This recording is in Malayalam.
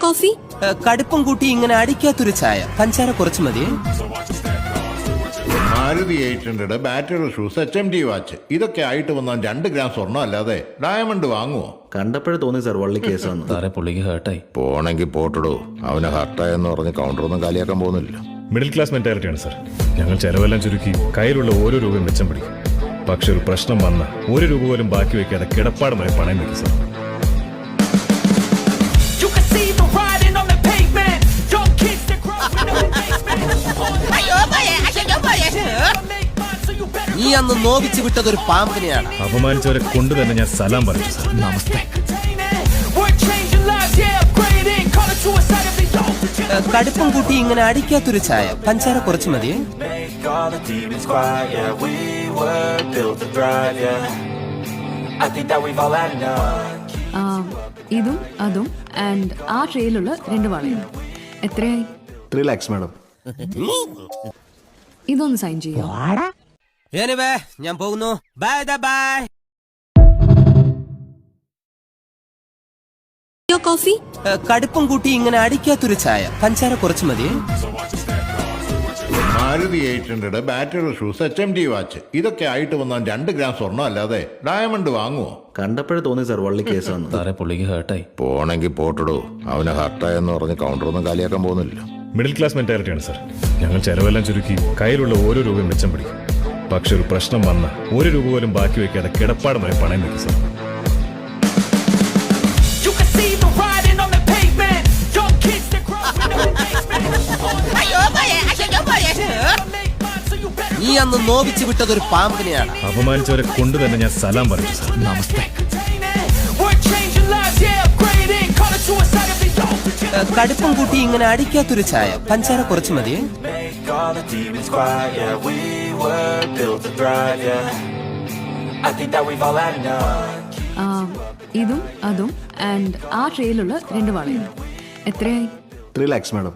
കോഫി കടുപ്പം കൂട്ടി ഇങ്ങനെ അടിക്കാത്തൊരു ചായ, പഞ്ചാര കുറച്ച് മതി. Maruti 800 battery shoes HMD watch ഇതൊക്കെ ആയിട്ട് വന്നാൽ 2 ഗ്രാം സ്വർണ്ണം അല്ലാതെ ഡയമണ്ട് വാങ്ങുവോ? കണ്ടപ്പോഴേ തോന്നി സാർ വള്ളി കേസാണ്. സാറേ പുള്ളിക്ക് ഹേർട്ടായി. പോണെങ്കിൽ പോട്ടിടൂ. അവന് ഹർട്ടായെന്ന് പറഞ്ഞ് കൗണ്ടറൊന്നും കാലിയാക്കാൻ പോകുന്നില്ല. മിഡിൽ ക്ലാസ് മെന്റാലിറ്റിയാണ് സാർ. ഞങ്ങൾ ചെലവെല്ലാം ചുരുക്കി കയ്യിലുള്ള ഓരോ രൂപയും മെച്ചം പിടിക്കും. പക്ഷെ ഒരു പ്രശ്നം വന്ന 1 രൂപ പോലും ബാക്കി വെക്കാതെ കിടപ്പാടം വരെ പണയം വെക്കും സാർ. നീ അന്ന് നോവിച്ചു വിട്ടതൊരു പാമ്പിനെയാണ്. അപമാനിച്ചവരെ കൊണ്ട് തന്നെ ഞാൻ സലാം പറഞ്ഞു സാർ. നമസ്തേ. കടുപ്പം കൂട്ടി ഇങ്ങനെ അടിക്കാത്തൊരു ചായ, പഞ്ചാര കുറച്ച് മതി. ഇതും അതും ആൻഡ് ആ ട്രേയിലുള്ള 2 വളയും എത്രയായി? 3 lakhs മാഡം. ഇതൊന്ന് സൈൻ ചെയ്യോ? ഞാൻ പോകുന്നു. Bye bye. കോഫി കടുപ്പം കൂട്ടി ഇങ്ങനെ അടിക്കാത്തൊരു ചായ, പഞ്ചാര കുറച്ച് മതി. Maruti 800 battery shoes HMD watch ഇതൊക്കെ ആയിട്ട് വന്നാൽ 2 ഗ്രാം സ്വർണ്ണം അല്ലാതെ ഡയമണ്ട് വാങ്ങുവോ? കണ്ടപ്പോഴേ തോന്നി സാർ വള്ളി കേസാണ്. സാറേ പുള്ളിക്ക് ഹേർട്ടായി. പോണെങ്കിൽ പോട്ടിടൂ. അവന് ഹർട്ടായെന്ന് പറഞ്ഞ് കൗണ്ടറൊന്നും കാലിയാക്കാൻ പോകുന്നില്ല. മിഡിൽ ക്ലാസ് മെന്റാലിറ്റിയാണ് സാർ. ഞങ്ങൾ ചെലവെല്ലാം ചുരുക്കി കയ്യിലുള്ള ഓരോ രൂപയും മെച്ചം പിടിക്കും. പക്ഷെ ഒരു പ്രശ്നം വന്ന 1 രൂപ പോലും ബാക്കി വെക്കാതെ കിടപ്പാടം വരെ പണയം വെക്കും സാർ. നീ അന്ന് നോവിച്ചു വിട്ടതൊരു പാമ്പിനെയാണ്. അപമാനിച്ചവരെ കൊണ്ട് തന്നെ ഞാൻ സലാം പറഞ്ഞു സാർ. നമസ്തേ. കടുപ്പം കൂട്ടി ഇങ്ങനെ അടിക്കാത്തൊരു ചായ, പഞ്ചാര കുറച്ച് മതി. ഇതും അതും ആൻഡ് ആ ട്രേയിലുള്ള 2 വളയും എത്രയായി? 3 lakhs മാഡം.